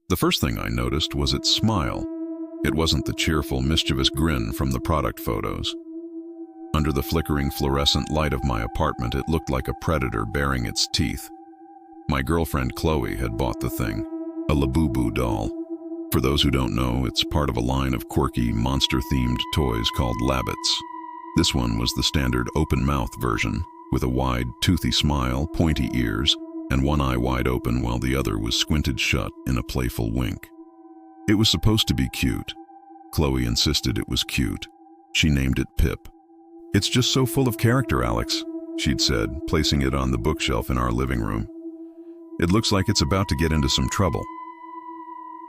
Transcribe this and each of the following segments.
The first thing I noticed was its smile. It wasn't the cheerful, mischievous grin from the product photos. Under the flickering fluorescent light of my apartment, it looked like a predator baring its teeth. My girlfriend Chloe had bought the thing, a Labubu doll. For those who don't know, it's part of a line of quirky, monster-themed toys called Labbits. This one was the standard open-mouth version, with a wide, toothy smile, pointy ears, and one eye wide open while the other was squinted shut in a playful wink. It was supposed to be cute. Chloe insisted it was cute. She named it Pip. "It's just so full of character, Alex," she'd said, placing it on the bookshelf in our living room. "It looks like it's about to get into some trouble."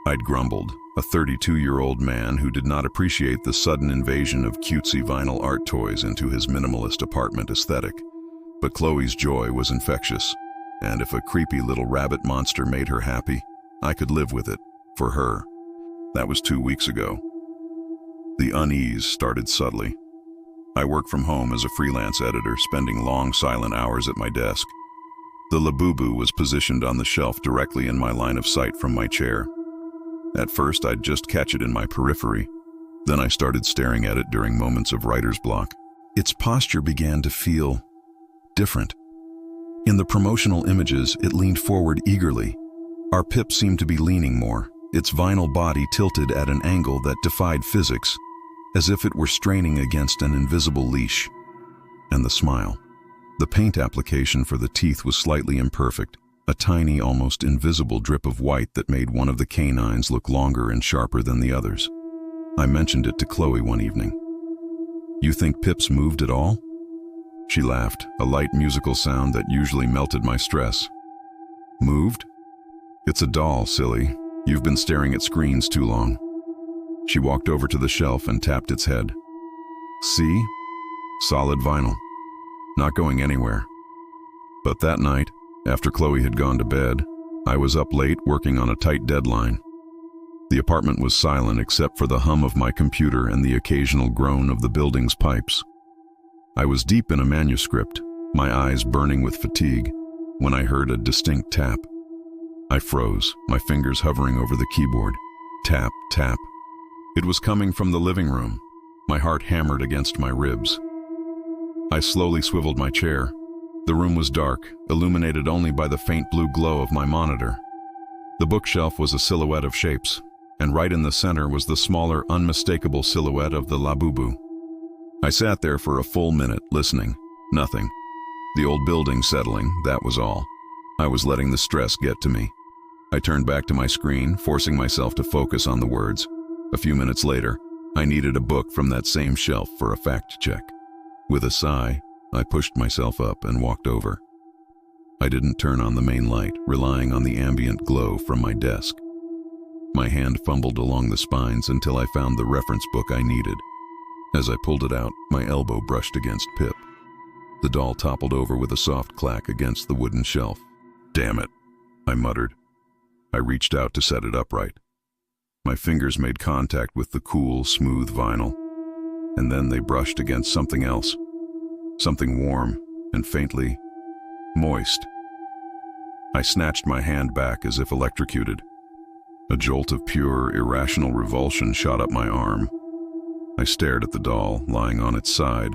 I'd grumbled, a 32-year-old man who did not appreciate the sudden invasion of cutesy vinyl art toys into his minimalist apartment aesthetic. But Chloe's joy was infectious, and if a creepy little rabbit monster made her happy, I could live with it, for her. That was 2 weeks ago. The unease started subtly. I work from home as a freelance editor, spending long, silent hours at my desk. The Labubu was positioned on the shelf directly in my line of sight from my chair. At first, I'd just catch it in my periphery. Then I started staring at it during moments of writer's block. Its posture began to feel different. In the promotional images, it leaned forward eagerly. Our Pip seemed to be leaning more, its vinyl body tilted at an angle that defied physics, as if it were straining against an invisible leash. And the smile. The paint application for the teeth was slightly imperfect, a tiny, almost invisible drip of white that made one of the canines look longer and sharper than the others. I mentioned it to Chloe one evening. "You think Pip's moved at all?" She laughed, a light musical sound that usually melted my stress. "Moved? It's a doll, silly. You've been staring at screens too long." She walked over to the shelf and tapped its head. "See? Solid vinyl. Not going anywhere." But that night, after Chloe had gone to bed, I was up late working on a tight deadline. The apartment was silent except for the hum of my computer and the occasional groan of the building's pipes. I was deep in a manuscript, my eyes burning with fatigue, when I heard a distinct tap. I froze, my fingers hovering over the keyboard. Tap, tap. It was coming from the living room. My heart hammered against my ribs. I slowly swiveled my chair. The room was dark, illuminated only by the faint blue glow of my monitor. The bookshelf was a silhouette of shapes, and right in the center was the smaller, unmistakable silhouette of the Labubu. I sat there for a full minute, listening. Nothing. The old building settling, that was all. I was letting the stress get to me. I turned back to my screen, forcing myself to focus on the words. A few minutes later, I needed a book from that same shelf for a fact check. With a sigh, I pushed myself up and walked over. I didn't turn on the main light, relying on the ambient glow from my desk. My hand fumbled along the spines until I found the reference book I needed. As I pulled it out, my elbow brushed against Pip. The doll toppled over with a soft clack against the wooden shelf. "Damn it," I muttered. I reached out to set it upright. My fingers made contact with the cool, smooth vinyl, and then they brushed against something else. Something warm and faintly moist. I snatched my hand back as if electrocuted. A jolt of pure, irrational revulsion shot up my arm. I stared at the doll, lying on its side.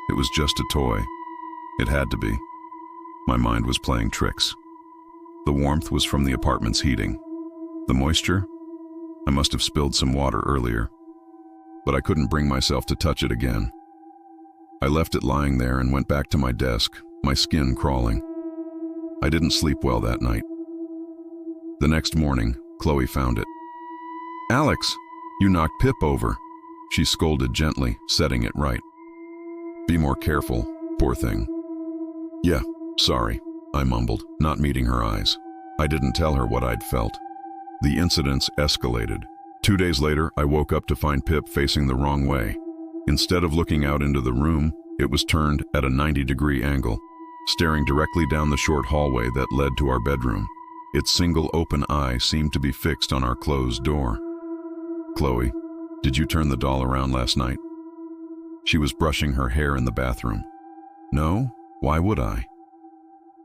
It was just a toy. It had to be. My mind was playing tricks. The warmth was from the apartment's heating. The moisture? I must have spilled some water earlier. But I couldn't bring myself to touch it again. I left it lying there and went back to my desk, my skin crawling. I didn't sleep well that night. The next morning, Chloe found it. "Alex, you knocked Pip over," she scolded gently, setting it right. "Be more careful, poor thing." "Yeah, sorry," I mumbled, not meeting her eyes. I didn't tell her what I'd felt. The incidents escalated. 2 days later, I woke up to find Pip facing the wrong way. Instead of looking out into the room, it was turned at a 90-degree angle, staring directly down the short hallway that led to our bedroom. Its single open eye seemed to be fixed on our closed door. "Chloe, did you turn the doll around last night?" She was brushing her hair in the bathroom. "No, why would I?"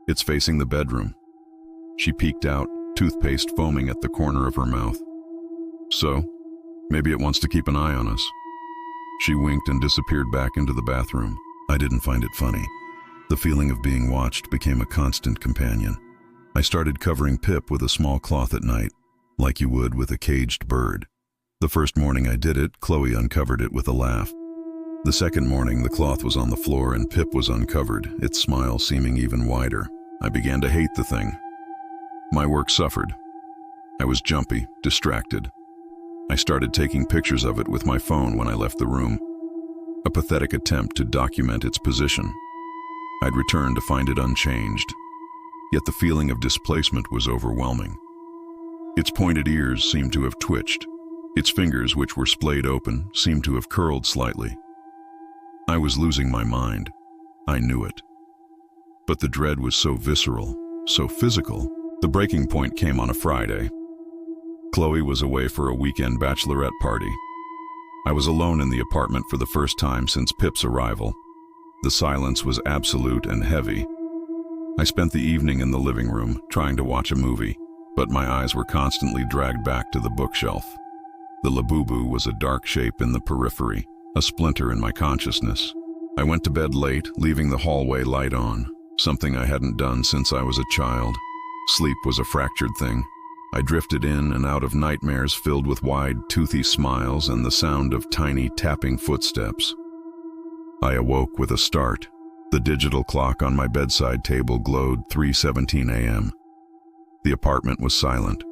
"It's facing the bedroom." She peeked out, toothpaste foaming at the corner of her mouth. "So, maybe it wants to keep an eye on us." She winked and disappeared back into the bathroom. I didn't find it funny. The feeling of being watched became a constant companion. I started covering Pip with a small cloth at night, like you would with a caged bird. The first morning I did it, Chloe uncovered it with a laugh. The second morning, the cloth was on the floor and Pip was uncovered, its smile seeming even wider. I began to hate the thing. My work suffered. I was jumpy, distracted. I started taking pictures of it with my phone when I left the room, a pathetic attempt to document its position. I'd return to find it unchanged, yet the feeling of displacement was overwhelming. Its pointed ears seemed to have twitched. Its fingers, which were splayed open, seemed to have curled slightly. I was losing my mind. I knew it. But the dread was so visceral, so physical. The breaking point came on a Friday. Chloe was away for a weekend bachelorette party. I was alone in the apartment for the first time since Pip's arrival. The silence was absolute and heavy. I spent the evening in the living room, trying to watch a movie, but my eyes were constantly dragged back to the bookshelf. The Labubu was a dark shape in the periphery, a splinter in my consciousness. I went to bed late, leaving the hallway light on, something I hadn't done since I was a child. Sleep was a fractured thing. I drifted in and out of nightmares filled with wide, toothy smiles and the sound of tiny tapping footsteps. I awoke with a start. The digital clock on my bedside table glowed 3:17 a.m. The apartment was silent,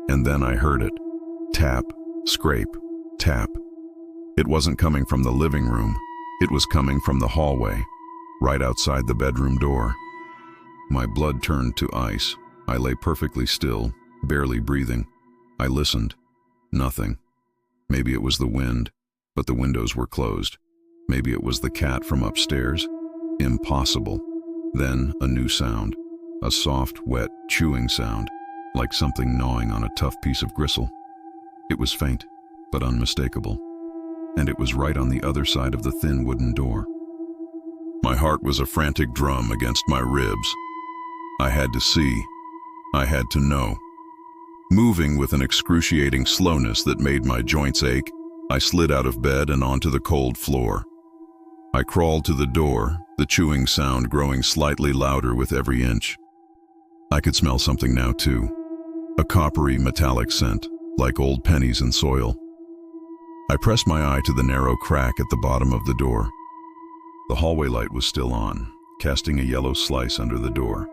and then I heard it. Tap, scrape, tap. It wasn't coming from the living room. It was coming from the hallway, right outside the bedroom door. My blood turned to ice. I lay perfectly still, barely breathing. I listened. Nothing. Maybe it was the wind, but the windows were closed. Maybe it was the cat from upstairs. Impossible. Then a new sound. A soft, wet, chewing sound, like something gnawing on a tough piece of gristle. It was faint, but unmistakable. And it was right on the other side of the thin wooden door. My heart was a frantic drum against my ribs. I had to see. I had to know. Moving with an excruciating slowness that made my joints ache, I slid out of bed and onto the cold floor. I crawled to the door, the chewing sound growing slightly louder with every inch. I could smell something now too, a coppery metallic scent, like old pennies and soil. I pressed my eye to the narrow crack at the bottom of the door. The hallway light was still on, casting a yellow slice under the door.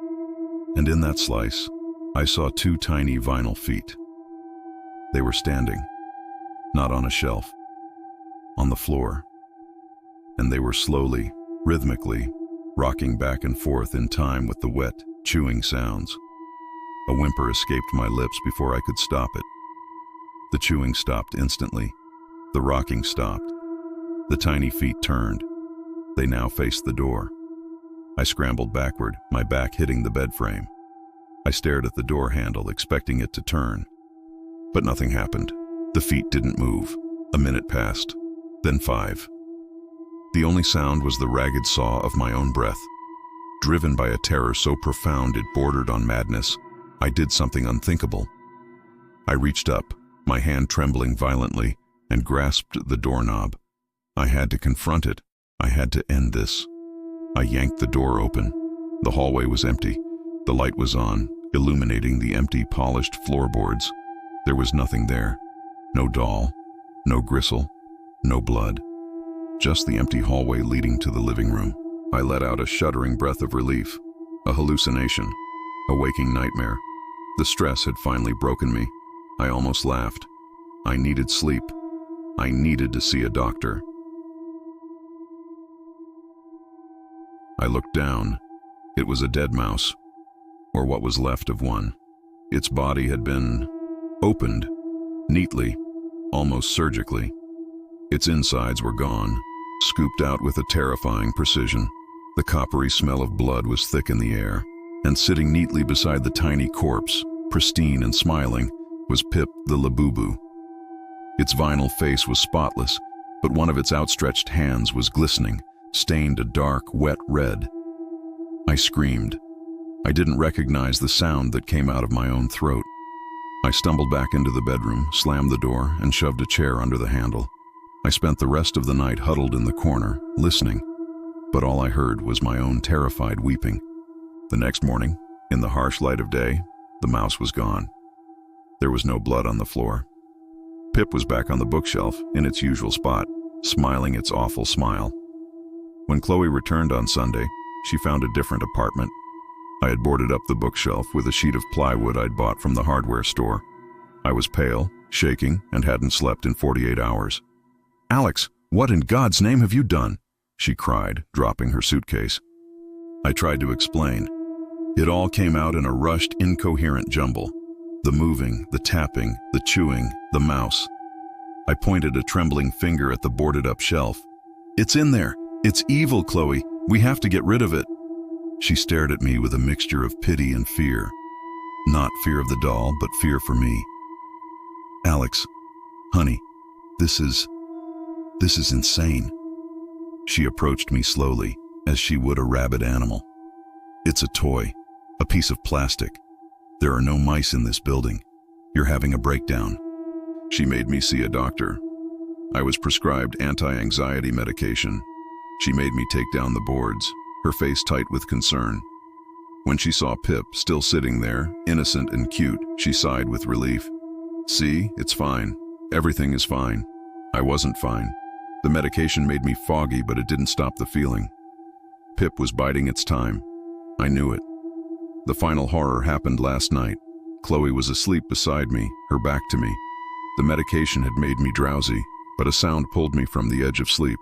And in that slice, I saw two tiny vinyl feet. They were standing, not on a shelf, on the floor. And they were slowly, rhythmically, rocking back and forth in time with the wet, chewing sounds. A whimper escaped my lips before I could stop it. The chewing stopped instantly. The rocking stopped. The tiny feet turned. They now faced the door. I scrambled backward, my back hitting the bed frame. I stared at the door handle, expecting it to turn. But nothing happened. The feet didn't move. A minute passed, then 5. The only sound was the ragged saw of my own breath. Driven by a terror so profound it bordered on madness, I did something unthinkable. I reached up, my hand trembling violently, and grasped the doorknob. I had to confront it. I had to end this. I yanked the door open. The hallway was empty. The light was on, illuminating the empty, polished floorboards. There was nothing there. No doll, no gristle, no blood. Just the empty hallway leading to the living room. I let out a shuddering breath of relief. A hallucination. A waking nightmare. The stress had finally broken me. I almost laughed. I needed sleep. I needed to see a doctor. I looked down. It was a dead mouse, or what was left of one. Its body had been opened, neatly, almost surgically. Its insides were gone, scooped out with a terrifying precision. The coppery smell of blood was thick in the air, and sitting neatly beside the tiny corpse, pristine and smiling, was Pip the Labubu. Its vinyl face was spotless, but one of its outstretched hands was glistening, stained a dark, wet red. I screamed. I didn't recognize the sound that came out of my own throat. I stumbled back into the bedroom, slammed the door, and shoved a chair under the handle. I spent the rest of the night huddled in the corner, listening, but all I heard was my own terrified weeping. The next morning, in the harsh light of day, the mouse was gone. There was no blood on the floor. Pip was back on the bookshelf, in its usual spot, smiling its awful smile. When Chloe returned on Sunday, she found a different apartment. I had boarded up the bookshelf with a sheet of plywood I'd bought from the hardware store. I was pale, shaking, and hadn't slept in 48 hours. "Alex, what in God's name have you done?" she cried, dropping her suitcase. I tried to explain. It all came out in a rushed, incoherent jumble. The moving, the tapping, the chewing, the mouse. I pointed a trembling finger at the boarded-up shelf. "It's in there. It's evil, Chloe. We have to get rid of it." She stared at me with a mixture of pity and fear. Not fear of the doll, but fear for me. "Alex, honey, this is insane." She approached me slowly, as she would a rabid animal. "It's a toy, a piece of plastic. There are no mice in this building. You're having a breakdown." She made me see a doctor. I was prescribed anti-anxiety medication. She made me take down the boards, her face tight with concern. When she saw Pip still sitting there, innocent and cute, she sighed with relief. "See, it's fine. Everything is fine." I wasn't fine. The medication made me foggy, but it didn't stop the feeling. Pip was biding its time. I knew it. The final horror happened last night. Chloe was asleep beside me, her back to me. The medication had made me drowsy, but a sound pulled me from the edge of sleep.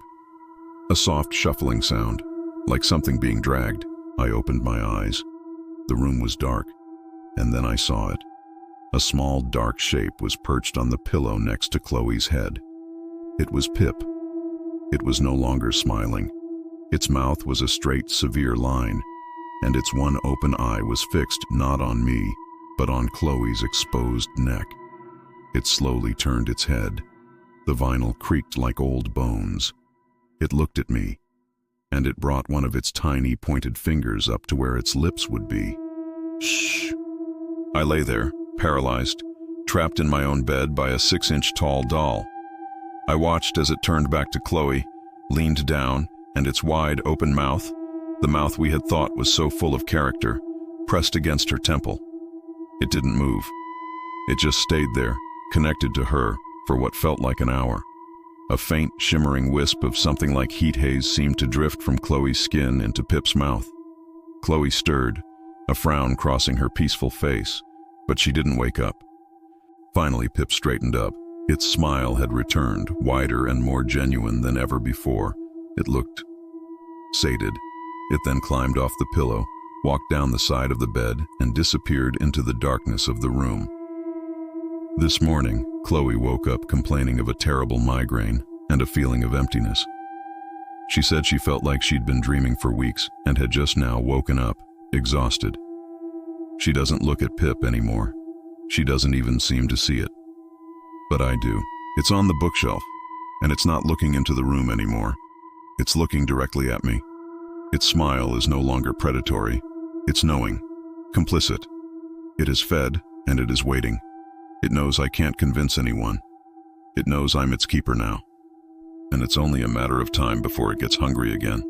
A soft shuffling sound, like something being dragged. I opened my eyes. The room was dark, and then I saw it. A small, dark shape was perched on the pillow next to Chloe's head. It was Pip. It was no longer smiling. Its mouth was a straight, severe line, and its one open eye was fixed not on me, but on Chloe's exposed neck. It slowly turned its head. The vinyl creaked like old bones. It looked at me, and it brought one of its tiny, pointed fingers up to where its lips would be. "Shh." I lay there, paralyzed, trapped in my own bed by a 6-inch tall doll. I watched as it turned back to Chloe, leaned down, and its wide, open mouth, the mouth we had thought was so full of character, pressed against her temple. It didn't move. It just stayed there, connected to her, for what felt like an hour. A faint, shimmering wisp of something like heat haze seemed to drift from Chloe's skin into Pip's mouth. Chloe stirred, a frown crossing her peaceful face, but she didn't wake up. Finally, Pip straightened up. Its smile had returned, wider and more genuine than ever before. It looked sated. It then climbed off the pillow, walked down the side of the bed, and disappeared into the darkness of the room. This morning, Chloe woke up complaining of a terrible migraine and a feeling of emptiness. She said she felt like she'd been dreaming for weeks and had just now woken up, exhausted. She doesn't look at Pip anymore. She doesn't even seem to see it. But I do. It's on the bookshelf, and it's not looking into the room anymore. It's looking directly at me. Its smile is no longer predatory. It's knowing, complicit. It is fed, and it is waiting. It knows I can't convince anyone. It knows I'm its keeper now. And it's only a matter of time before it gets hungry again.